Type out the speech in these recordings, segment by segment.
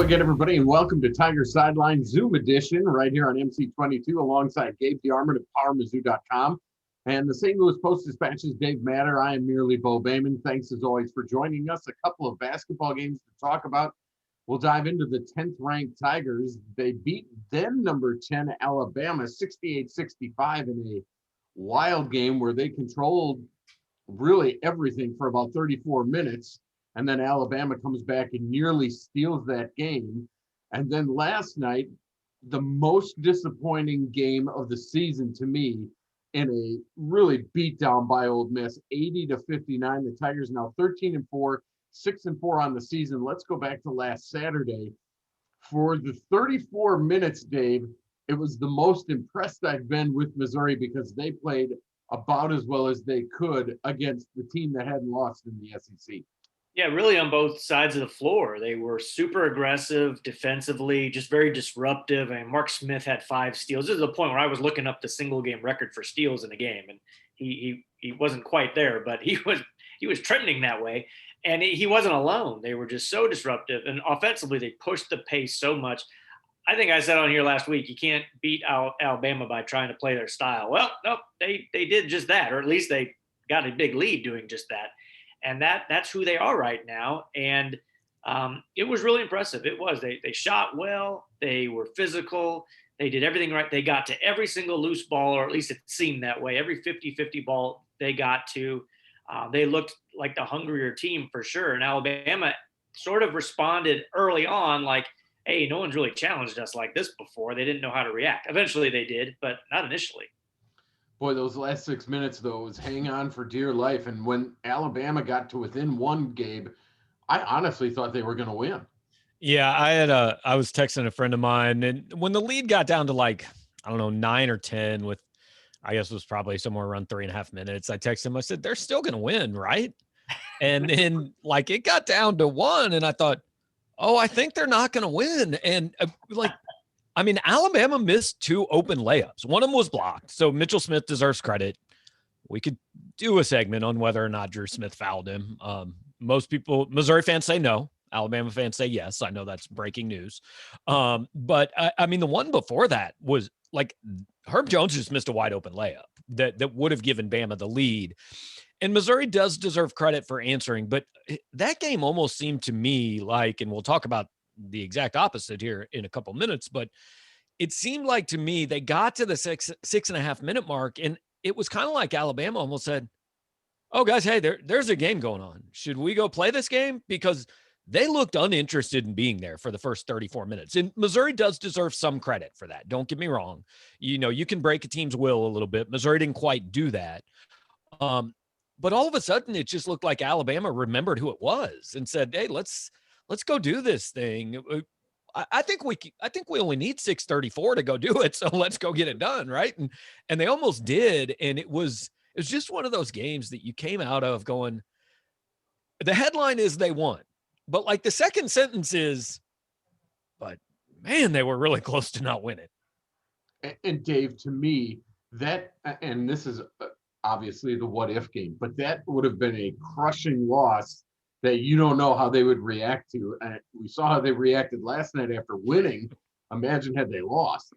again, everybody, and welcome to Tiger Sidelines Zoom edition right here on MC22 alongside Gabe DeArmond of PowerMizzou.com and the St. Louis Post-Dispatch's Dave Matter. I am merely Bo Bayman. Thanks, as always, for joining us. A couple of basketball games to talk about. We'll dive into the 10th-ranked Tigers. They beat then number 10 Alabama 68-65 in a wild game where they controlled really everything for about 34 minutes. And then Alabama comes back and nearly steals that game. And then last night, the most disappointing game of the season to me, in a really beat down by Ole Miss, 80-59. The Tigers now 13-4, 6-4 on the season. Let's go back to last Saturday. For the 34 minutes, Dave, it was the most impressed I've been with Missouri because they played about as well as they could against the team that hadn't lost in the SEC. Yeah, really on both sides of the floor. They were super aggressive defensively, just very disruptive. And Mark Smith had 5 steals. This is the point where I was looking up the single game record for steals in a game, and he wasn't quite there, but he was trending that way. And he wasn't alone. They were just so disruptive, and offensively they pushed the pace so much. I think I said on here last week, you can't beat Alabama by trying to play their style. Well, no, they did just that, or at least they got a big lead doing just that. And that's who they are right now. And it was really impressive. It was. They shot well. They were physical. They did everything right. They got to every single loose ball, or at least it seemed that way. Every 50-50 ball they got to. They looked like the hungrier team for sure. And Alabama sort of responded early on like, hey, no one's really challenged us like this before. They didn't know how to react. Eventually they did, but not initially. Boy, those last 6 minutes, though, was hang on for dear life. And when Alabama got to within one, Gabe, I honestly thought they were going to win. Yeah, I was texting a friend of mine, and when the lead got down to like, I don't know, 9 or 10 with, I guess it was probably somewhere around 3.5 minutes, I texted him, I said, they're still going to win, right? And then like it got down to 1, and I thought, oh, I think they're not going to win. And Alabama missed 2 open layups. One of them was blocked. So Mitchell Smith deserves credit. We could do a segment on whether or not Drew Smith fouled him. Most people, Missouri fans say no. Alabama fans say yes. I know that's breaking news. But the one before that was like Herb Jones just missed a wide open layup that would have given Bama the lead. And Missouri does deserve credit for answering, but that game almost seemed to me like, and we'll talk about the exact opposite here in a couple minutes, but it seemed like to me they got to the 6.5 minute mark, and it was kind of like Alabama almost said, oh guys, hey, there's a game going on. Should we go play this game? Because they looked uninterested in being there for the first 34 minutes. And Missouri does deserve some credit for that. Don't get me wrong. You can break a team's will a little bit. Missouri didn't quite do that. But all of a sudden it just looked like Alabama remembered who it was and said, hey, let's go do this thing. I think we only need 6:34 to go do it. So let's go get it done. Right. And they almost did. And it was just one of those games that you came out of going, the headline is they won, but like the second sentence is, but man, they were really close to not winning. And Dave, to me, that, and this is obviously the what if game, but that would have been a crushing loss that you don't know how they would react to. And we saw how they reacted last night after winning. Imagine had they lost.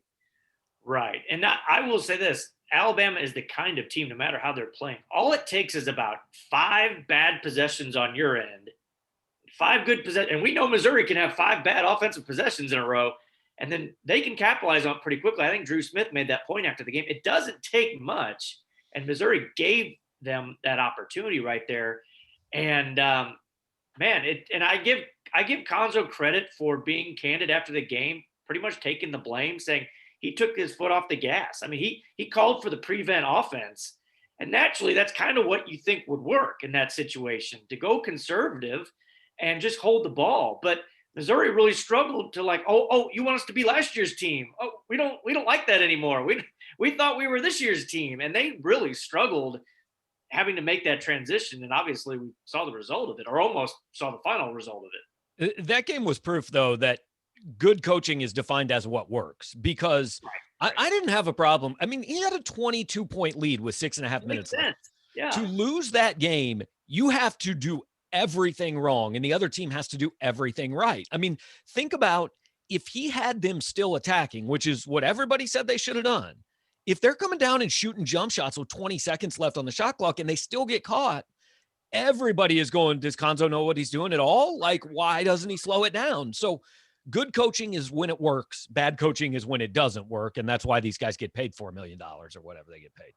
Right. And I will say this, Alabama is the kind of team, no matter how they're playing, all it takes is about 5 bad possessions on your end, 5 good possessions. And we know Missouri can have 5 bad offensive possessions in a row, and then they can capitalize on it pretty quickly. I think Drew Smith made that point after the game. It doesn't take much, and Missouri gave them that opportunity right there. And I give Konzo credit for being candid after the game, pretty much taking the blame, saying he took his foot off the gas. I mean, he called for the prevent offense, and naturally that's kind of what you think would work in that situation, to go conservative and just hold the ball. But Missouri really struggled to like, oh, you want us to be last year's team? Oh, we don't like that anymore. We thought we were this year's team, and they really struggled having to make that transition. And obviously we saw the result of it, or almost saw the final result of it. That game was proof, though, that good coaching is defined as what works, because right. I didn't have a problem. I mean, he had a 22-point lead with 6.5 minutes left. Yeah. To lose that game, you have to do everything wrong and the other team has to do everything right. I mean, think about if he had them still attacking, which is what everybody said they should have done. If they're coming down and shooting jump shots with 20 seconds left on the shot clock and they still get caught, everybody is going, does Konzo know what he's doing at all? Like, why doesn't he slow it down? So good coaching is when it works. Bad coaching is when it doesn't work. And that's why these guys get paid $4 million or whatever they get paid.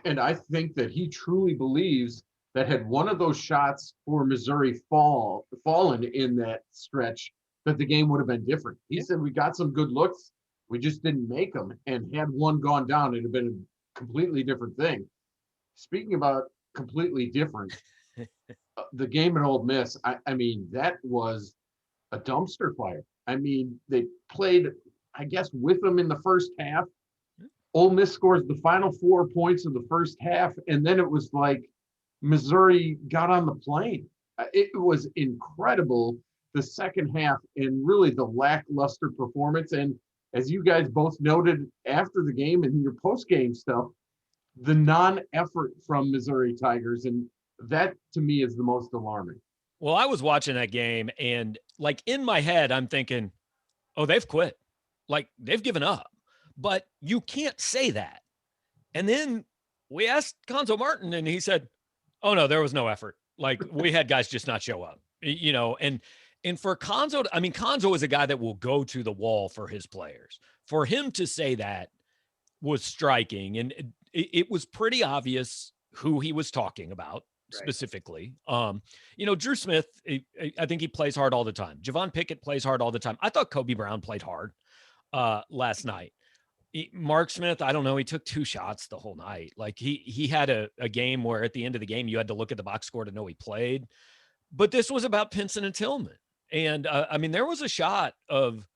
And I think that he truly believes that had one of those shots for Missouri fallen in that stretch, that the game would have been different. He said, we got some good looks. We just didn't make them. And had one gone down, it'd have been a completely different thing. Speaking about completely different, the game at Ole Miss, I mean, that was a dumpster fire. I mean, they played, I guess, with them in the first half. Ole Miss scores the final 4 points of the first half, and then it was like Missouri got on the plane. It was incredible, the second half, and really the lackluster performance. And as you guys both noted after the game and your post-game stuff, the non-effort from Missouri Tigers, and that to me is the most alarming. Well, I was watching that game, and like in my head, I'm thinking, oh, they've quit. Like they've given up. But you can't say that. And then we asked Konzo Martin, and he said, oh, no, there was no effort. Like we had guys just not show up, you know, and for Konzo, I mean, Konzo is a guy that will go to the wall for his players. For him to say that was striking, and it was pretty obvious who he was talking about. Right. Specifically. You know, Drew Smith, I think he plays hard all the time. Javon Pickett plays hard all the time. I thought Kobe Brown played hard last night. Mark Smith, I don't know. He took 2 shots the whole night. Like he had a game where at the end of the game, you had to look at the box score to know he played. But this was about Pinson and Tillman. And I mean, there was a shot of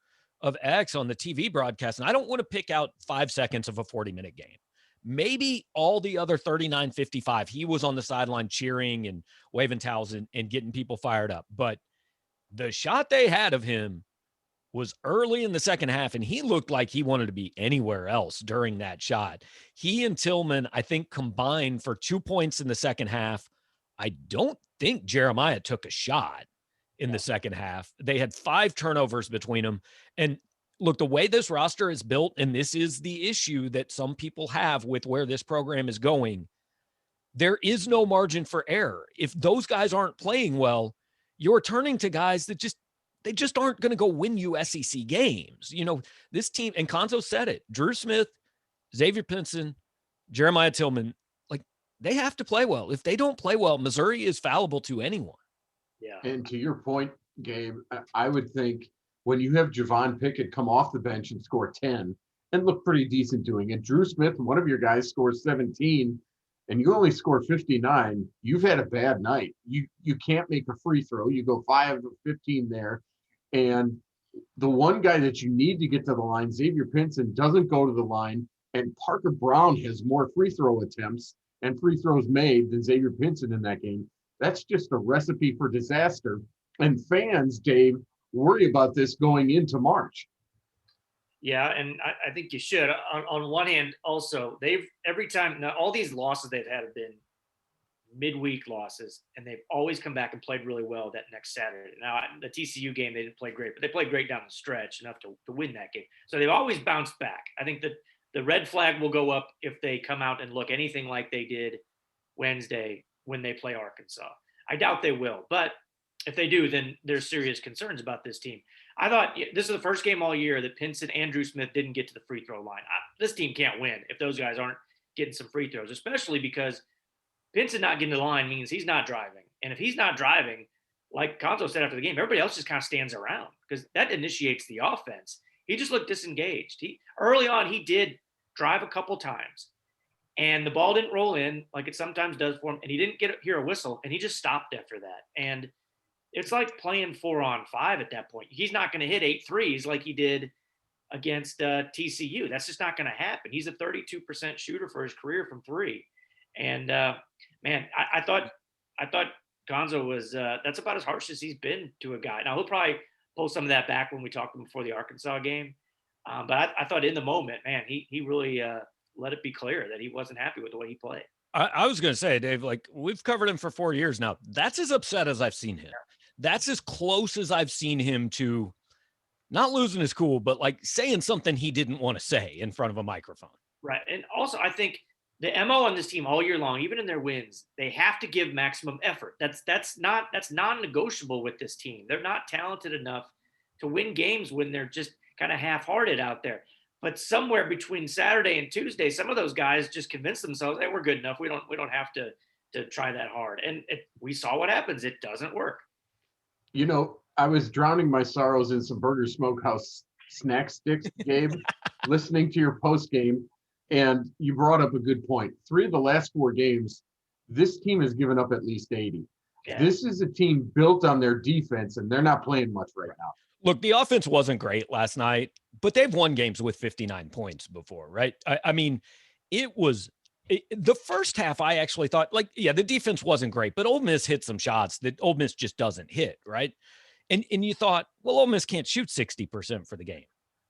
X on the TV broadcast, and I don't want to pick out 5 seconds of a 40-minute game. Maybe all the other 39-55, he was on the sideline cheering and waving towels and getting people fired up. But the shot they had of him was early in the second half, and he looked like he wanted to be anywhere else during that shot. He and Tillman, I think, combined for 2 points in the second half. I don't think Jeremiah took a shot in the second half. They had 5 turnovers between them. And look, the way this roster is built, and this is the issue that some people have with where this program is going, there is no margin for error. If those guys aren't playing well, you're turning to guys that they just aren't going to go win you SEC games. You know, this team, and Konzo said it, Drew Smith, Xavier Pinson, Jeremiah Tillman, like they have to play well. If they don't play well, Missouri is fallible to anyone. Yeah. And to your point, Gabe, I would think when you have Javon Pickett come off the bench and score 10 and look pretty decent doing it, Drew Smith, one of your guys, scores 17 and you only score 59, you've had a bad night. You can't make a free throw. You go 5 of 15 there. And the one guy that you need to get to the line, Xavier Pinson, doesn't go to the line, and Parker Brown has more free throw attempts and free throws made than Xavier Pinson in that game. That's just a recipe for disaster. And fans, Dave, worry about this going into March. Yeah, and I think you should. On one hand, also, they've every time, now all these losses they've had have been midweek losses, and they've always come back and played really well that next Saturday. Now, the TCU game, they didn't play great, but they played great down the stretch, enough to win that game. So they've always bounced back. I think that the red flag will go up if they come out and look anything like they did Wednesday when they play Arkansas. I doubt they will, but if they do, then there's serious concerns about this team. I thought this is the first game all year that Pinson and Drew Smith didn't get to the free throw line. This team can't win if those guys aren't getting some free throws, especially because Pinson not getting to the line means he's not driving. And if he's not driving, like Konzo said after the game, everybody else just kind of stands around because that initiates the offense. He just looked disengaged. Early on, he did drive a couple times, and the ball didn't roll in like it sometimes does for him, and he didn't hear a whistle, and he just stopped after that. And it's like playing 4-on-5 at that point. He's not going to hit 8 threes like he did against TCU. That's just not going to happen. He's a 32% shooter for his career from 3. And man, I thought Konzo was that's about as harsh as he's been to a guy. Now he'll probably pull some of that back when we talk to him before the Arkansas game. But I thought in the moment, man, he really let it be clear that he wasn't happy with the way he played. I was going to say, Dave, like we've covered him for 4 years now. That's as upset as I've seen him. That's as close as I've seen him to not losing his cool, but like saying something he didn't want to say in front of a microphone. Right. And also, I think the MO on this team all year long, even in their wins, they have to give maximum effort. That's non-negotiable with this team. They're not talented enough to win games when they're just kind of half-hearted out there. But somewhere between Saturday and Tuesday, some of those guys just convince themselves, "Hey, we're good enough. We don't have to try that hard." And we saw what happens. It doesn't work. You know, I was drowning my sorrows in some Burger Smokehouse snack sticks, Gabe, listening to your post game. And you brought up a good point. 3 of the last 4 games, this team has given up at least 80. Yeah. This is a team built on their defense, and they're not playing much right now. Look, the offense wasn't great last night, but they've won games with 59 points before, right? I mean, the first half, I actually thought, like, yeah, the defense wasn't great, but Ole Miss hit some shots that Ole Miss just doesn't hit, right? And you thought, well, Ole Miss can't shoot 60% for the game.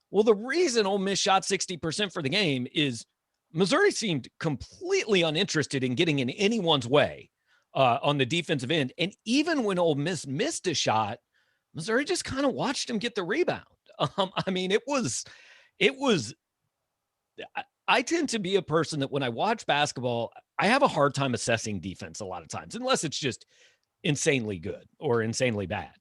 Well, the reason Ole Miss shot 60% for the game is Missouri seemed completely uninterested in getting in anyone's way on the defensive end. And even when Ole Miss missed a shot, Missouri just kind of watched him get the rebound. I mean, I tend to be a person that when I watch basketball, I have a hard time assessing defense a lot of times, unless it's just insanely good or insanely bad.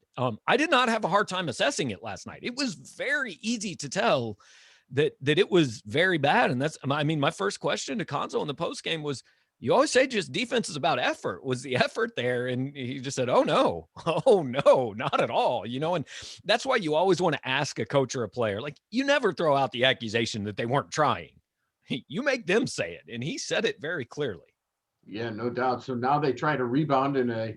I did not have a hard time assessing it last night. It was very easy to tell that it was very bad. And my first question to Konzo in the post game was, you always say just defense is about effort. Was the effort there? And he just said, oh no, not at all. And that's why you always want to ask a coach or a player, like, you never throw out the accusation that they weren't trying. You make them say it. And he said it very clearly. Yeah, no doubt. So now they try to rebound in a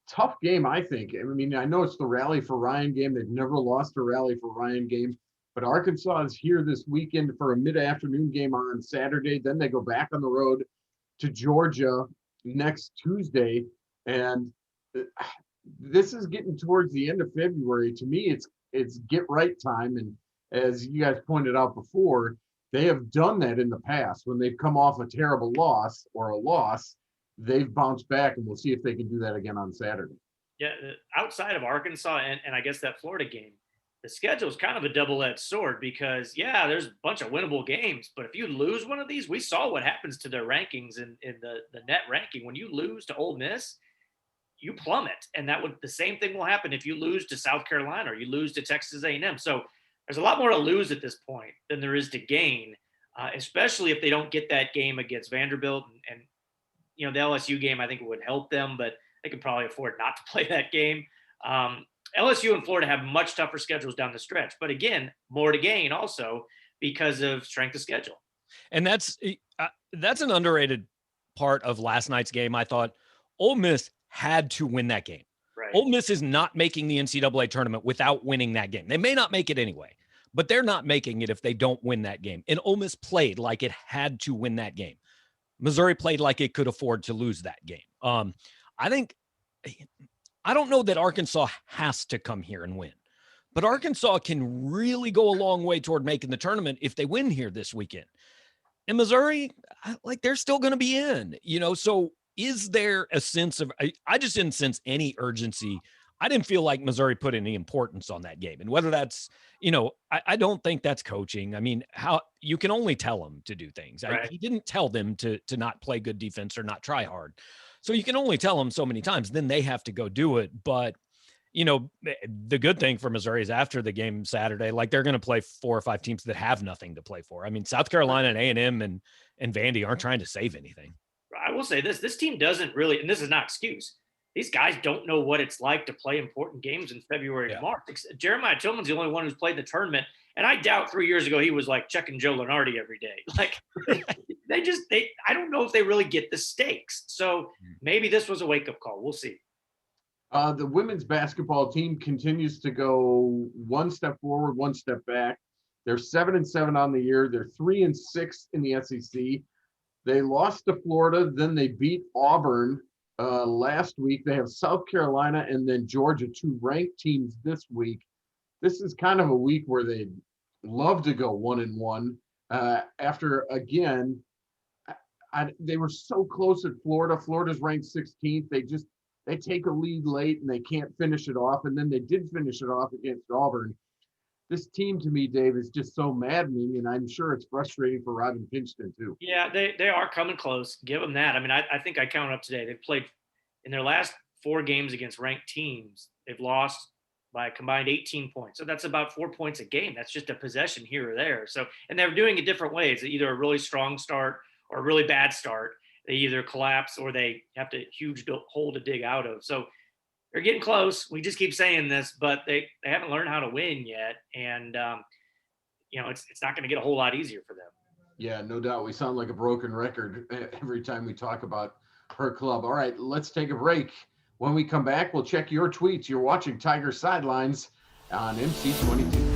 tough game, I think. I mean, I know it's the Rally for Ryan game. They've never lost a Rally for Ryan game. But Arkansas is here this weekend for a mid-afternoon game on Saturday. Then they go back on the road to Georgia next Tuesday. And this is getting towards the end of February. To me, it's get right time. And as you guys pointed out before, they have done that in the past. When they've come off a terrible loss or a loss, they've bounced back, and we'll see if they can do that again on Saturday. Yeah, outside of Arkansas and I guess that Florida game, the schedule is kind of a double-edged sword because, yeah, there's a bunch of winnable games, but if you lose one of these, we saw what happens to their rankings in the net ranking. When you lose to Ole Miss, you plummet, and the same thing will happen if you lose to South Carolina or you lose to Texas A&M. So there's a lot more to lose at this point than there is to gain, especially if they don't get that game against Vanderbilt. And the LSU game, I think, would help them, but they could probably afford not to play that game. LSU and Florida have much tougher schedules down the stretch, but again, more to gain also because of strength of schedule. And that's an underrated part of last night's game. I thought Ole Miss had to win that game. Right. Ole Miss is not making the NCAA tournament without winning that game. They may not make it anyway, but they're not making it if they don't win that game. And Ole Miss played like it had to win that game. Missouri played like it could afford to lose that game. I don't know that Arkansas has to come here and win, but Arkansas can really go a long way toward making the tournament if they win here this weekend. And Missouri, they're still going to be in, so is there a sense of, I just didn't sense any urgency. I didn't feel like Missouri put any importance on that game. And whether that's, I don't think that's coaching. I mean, how you can only tell them to do things. Right. He didn't tell them to not play good defense or not try hard. So you can only tell them so many times, then they have to go do it. But, the good thing for Missouri is after the game Saturday, they're going to play 4 or 5 teams that have nothing to play for. I mean, South Carolina and A&M and Vandy aren't trying to save anything. I will say this team doesn't really, and this is not excuse, these guys don't know what it's like to play important games in February and March. Jeremiah Tillman's the only one who's played the tournament. And I doubt 3 years ago he was checking Joe Lenardi every day. I don't know if they really get the stakes. So maybe this was a wake-up call. We'll see. The women's basketball team continues to go one step forward, one step back. They're 7-7 on the year. They're 3-6 in the SEC. They lost to Florida, then they beat Auburn last week. They have South Carolina and then Georgia, 2 ranked teams this week. This is kind of a week where they'd love to go 1-1 after, again, they were so close at Florida. Florida's ranked 16th. They take a lead late and they can't finish it off. And then they did finish it off against Auburn. This team to me, Dave, is just so maddening, and I'm sure it's frustrating for Robin Pinchton too. Yeah, they are coming close. Give them that. I mean, I think I counted up today. They've played in their last 4 games against ranked teams. They've lost by a combined 18 points. So that's about 4 points a game. That's just a possession here or there. So, and they're doing it different ways. Either a really strong start or a really bad start. They either collapse or they have to huge hole to dig out of. So they're getting close. We just keep saying this, but they haven't learned how to win yet. And, it's not going to get a whole lot easier for them. Yeah, no doubt. We sound like a broken record every time we talk about her club. All right, let's take a break. When we come back, we'll check your tweets. You're watching Tiger Sidelines on MC22.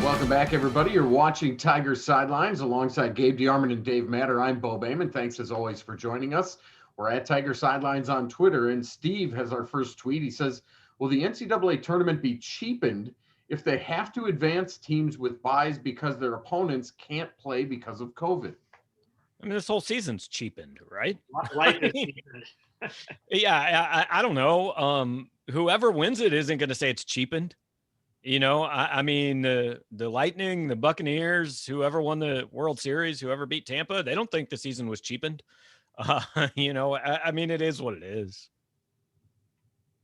Welcome back, everybody. You're watching Tiger Sidelines alongside Gabe DeArmond and Dave Matter. I'm Bo Bayman. Thanks, as always, for joining us. We're at Tiger Sidelines on Twitter, and Steve has our first tweet. He says, will the NCAA tournament be cheapened if they have to advance teams with byes because their opponents can't play because of COVID? I mean, this whole season's cheapened, right? Life is cheapened. Yeah, I don't know. Whoever wins it isn't going to say it's cheapened. I mean, the Lightning, the Buccaneers, whoever won the World Series, whoever beat Tampa, they don't think the season was cheapened. I mean, it is what it is.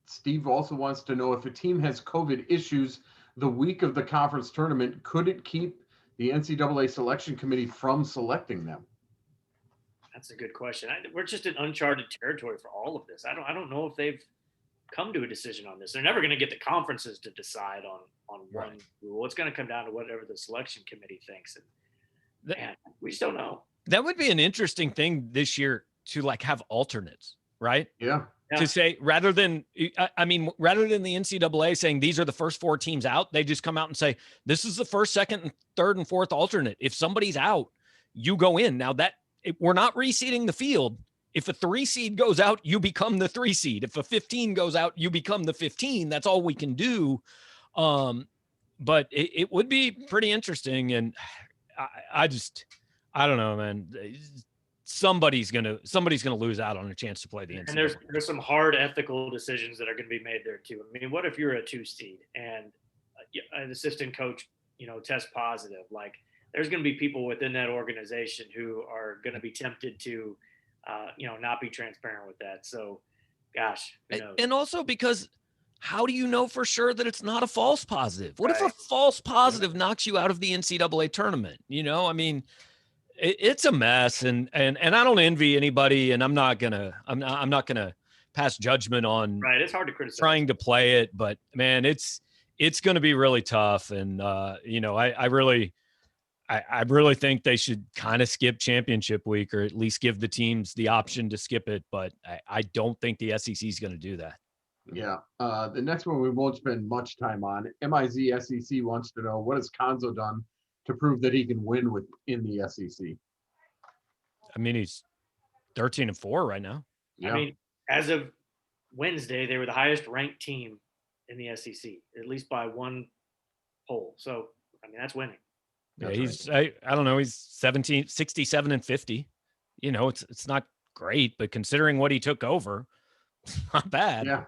Steve also wants to know if a team has COVID issues the week of the conference tournament, could it keep the NCAA selection committee from selecting them? That's a good question. We're just in uncharted territory for all of this. I don't know if they've come to a decision on this. They're never going to get the conferences to decide on one rule. It's going to come down to whatever the selection committee thinks. And we just don't know. That would be an interesting thing this year to have alternates, right? Yeah. To say rather than the NCAA saying these are the first 4 teams out, they just come out and say this is the first, second, and third and fourth alternate. If somebody's out, you go in. Now we're not reseeding the field. If a 3 seed goes out, you become the 3 seed. If a 15 goes out, you become the 15. That's all we can do. But it would be pretty interesting. And I don't know, man. Somebody's gonna lose out on a chance to play the NCAA. And there's some hard ethical decisions that are going to be made there too. I mean, what if you're a 2 seed and an assistant coach, tests positive? Like, there's going to be people within that organization who are going to be tempted to, not be transparent with that. So, gosh, who knows? And also because how do you know for sure that it's not a false positive? What if a false positive knocks you out of the NCAA tournament? I mean, it's a mess, and I don't envy anybody, and I'm not gonna pass judgment on. Right, it's hard to criticize trying to play it, but man, it's going to be really tough, and I really think they should kind of skip championship week, or at least give the teams the option to skip it. But I don't think the SEC is going to do that. Yeah. The next one we won't spend much time on. MIZ SEC wants to know, what has Konzo done to prove that he can win in the SEC? I mean, he's 13-4 right now. Yeah. I mean, as of Wednesday, they were the highest ranked team in the SEC, at least by one poll. So, I mean, that's winning. Yeah, he's right. I don't know. He's 67-50. It's not great, but considering what he took over, it's not bad. Yeah.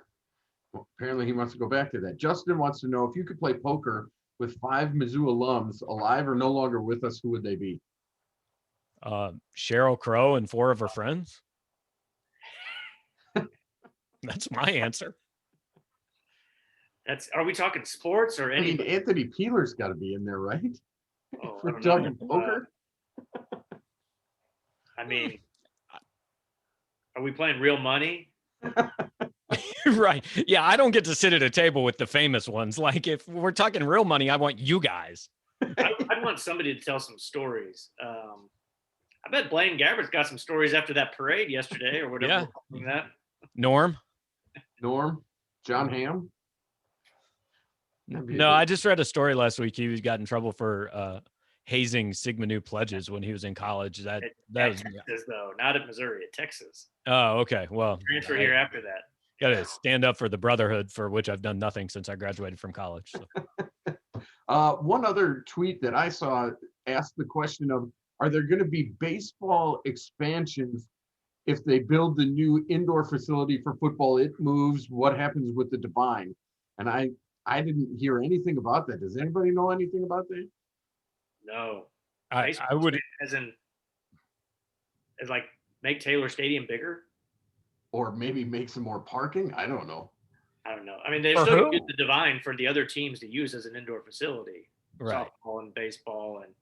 Well, apparently he wants to go back to that. Justin wants to know, if you could play poker with 5 Mizzou alums alive or no longer with us, who would they be? Cheryl Crow and 4 of her friends. That's my answer. Are we talking sports or any? I mean, Anthony Peeler's got to be in there, right? Oh, For talking poker. I mean, are we playing real money? Right. Yeah, I don't get to sit at a table with the famous ones. Like, if we're talking real money, I want you guys. I'd want somebody to tell some stories. I bet Blaine Gabbert's got some stories after that parade yesterday or whatever. Yeah. That. Norm, John Hamm. No, I just read a story last week. He got in trouble for hazing Sigma Nu pledges when he was in college. That was Texas, though, not at Missouri, at Texas. Oh, okay. Well, transfer here after that. Got to stand up for the brotherhood, for which I've done nothing since I graduated from college. So. One other tweet that I saw asked the question of, are there going to be baseball expansions if they build the new indoor facility for football? It moves. What happens with the Divine? And I didn't hear anything about that. Does anybody know anything about that? No. I would, as like make Taylor Stadium bigger, or maybe make some more parking. I don't know. I don't know. I mean, they For still who? use the Divine for the other teams to use as an indoor facility, right. softball and baseball and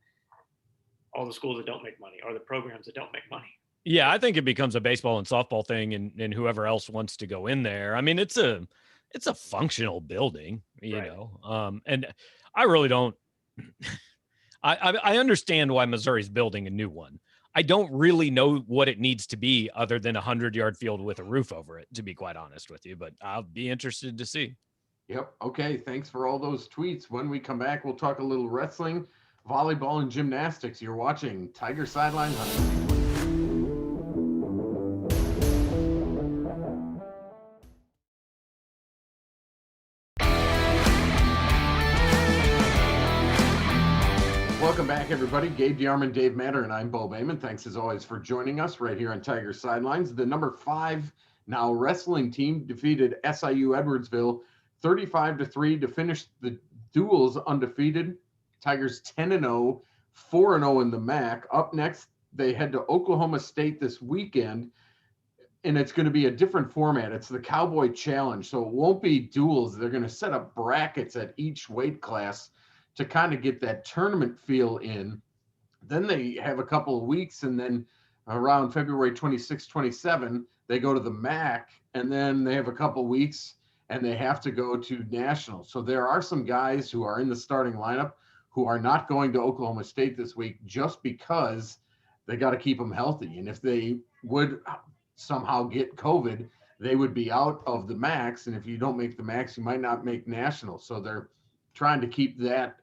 all the schools that don't make money, or the programs that don't make money. Yeah, I think it becomes a baseball and softball thing, and whoever else wants to go in there. I mean, it's a functional building, you Right. know. And I really don't. I understand why Missouri's building a new one. I don't really know what it needs to be other than 100-yard field with a roof over it, to be quite honest with you. But I'll be interested to see. Yep. Okay. Thanks for all those tweets. When we come back, we'll talk a little wrestling, volleyball, and gymnastics. You're watching Tiger Sidelines on MC22. Welcome back, everybody. Gabe DeArmond, Dave Matter, and I'm Bo Bayman. Thanks as always for joining us right here on Tiger Sidelines. The number 5 now wrestling team defeated SIU Edwardsville 35-3 to finish the duels undefeated. Tigers 10-0, 4-0 in the MAC. Up next, they head to Oklahoma State this weekend, and it's going to be a different format. It's the Cowboy Challenge, so it won't be duels. They're going to set up brackets at each weight class to kind of get that tournament feel in. Then they have a couple of weeks, and then around February 26, 27, they go to the MAC, and then they have a couple of weeks, and they have to go to nationals. So there are some guys who are in the starting lineup who are not going to Oklahoma State this week just because they got to keep them healthy. And if they would somehow get COVID, they would be out of the MACs. And if you don't make the MACs, you might not make nationals. So they're trying to keep that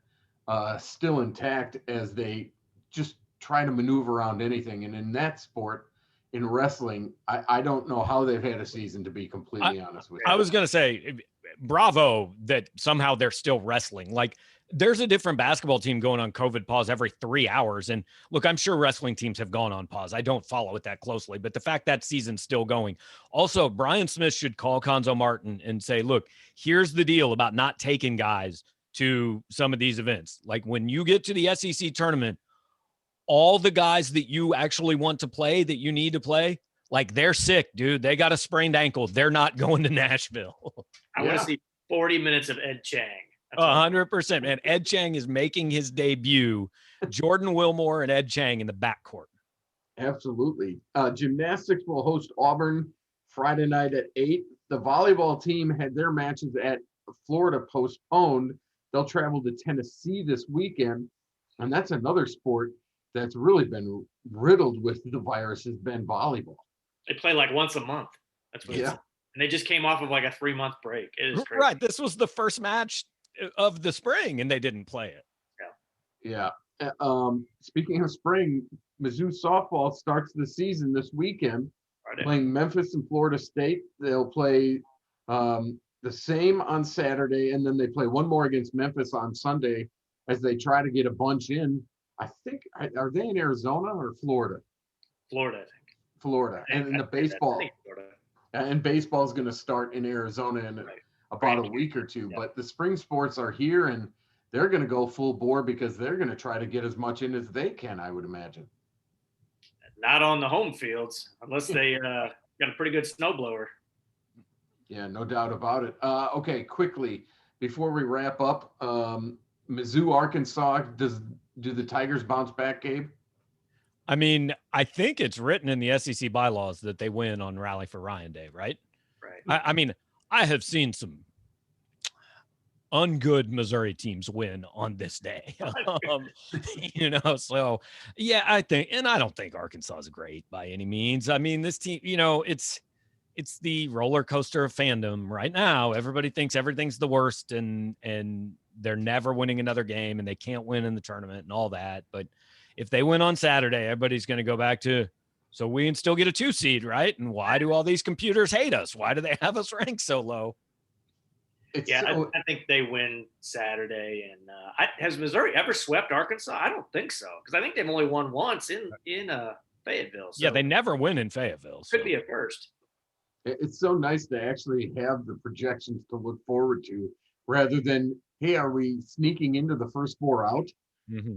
still intact as they just try to maneuver around anything. And in that sport, in wrestling, I don't know how they've had a season, to be completely honest with you. I was going to say, bravo that somehow they're still wrestling. Like, there's a different basketball team going on COVID pause every 3 hours. And look, I'm sure wrestling teams have gone on pause. I don't follow it that closely, but the fact that season's still going. Also, Brian Smith should call Conzo Martin and say, look, here's the deal about not taking guys to some of these events. Like, when you get to the SEC tournament, all the guys that you actually want to play, that you need to play, like, they're sick, dude. They got a sprained ankle. They're not going to Nashville. I want to see 40 minutes of Ed Chang. 100%, man. Ed Chang is making his debut. Jordan Wilmore and Ed Chang in the backcourt. Absolutely. Gymnastics will host Auburn Friday night at 8. The volleyball team had their matches at Florida postponed. They'll travel to Tennessee this weekend. And that's another sport that's really been riddled with the virus, has been volleyball. They play like once a month. That's what it's. And they just came off of like a 3-month break. It is crazy. Right. This was the first match of the spring, and they didn't play it. Yeah. Speaking of spring, Mizzou softball starts the season this weekend, playing Memphis and Florida State. They'll play the same on Saturday, and then they play one more against Memphis on Sunday as they try to get a bunch in. I think, are they in Arizona or Florida? Florida, I think. Florida. And in the baseball. And baseball is going to start in Arizona in about a week or two. But the spring sports are here, and they're going to go full bore because they're going to try to get as much in as they can, I would imagine. Not on the home fields, unless they got a pretty good snowblower. Yeah, no doubt about it. Okay, quickly, before we wrap up, Mizzou, Arkansas, do the Tigers bounce back, Gabe? I mean, I think it's written in the SEC bylaws that they win on Rally for Ryan Day, right? Right. I mean, I have seen some ungood Missouri teams win on this day. So yeah, I think, and I don't think Arkansas is great by any means. I mean, this team, it's the roller coaster of fandom right now. Everybody thinks everything's the worst, and they're never winning another game, and they can't win in the tournament and all that. But if they win on Saturday, everybody's going to go back to So we can still get a 2 seed, right? And why do all these computers hate us? Why do they have us ranked so low? I think they win Saturday. And has Missouri ever swept Arkansas? I don't think so, because I think they've only won once in Fayetteville. So yeah, they never win in Fayetteville. Could be a first. It's so nice to actually have the projections to look forward to, rather than, hey, are we sneaking into the first 4 out? Mm-hmm.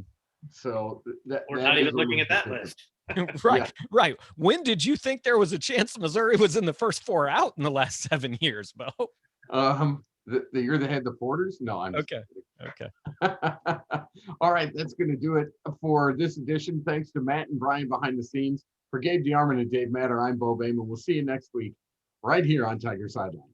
So we're not even looking at that list. Right. When did you think there was a chance Missouri was in the first 4 out in the last 7 years, Bo? The year they had the Porters? No, I'm okay. All right, that's going to do it for this edition. Thanks to Matt and Brian behind the scenes. For Gabe DeArmond and Dave Matter, I'm Bo Bayman. We'll see you next week right here on Tiger Sidelines.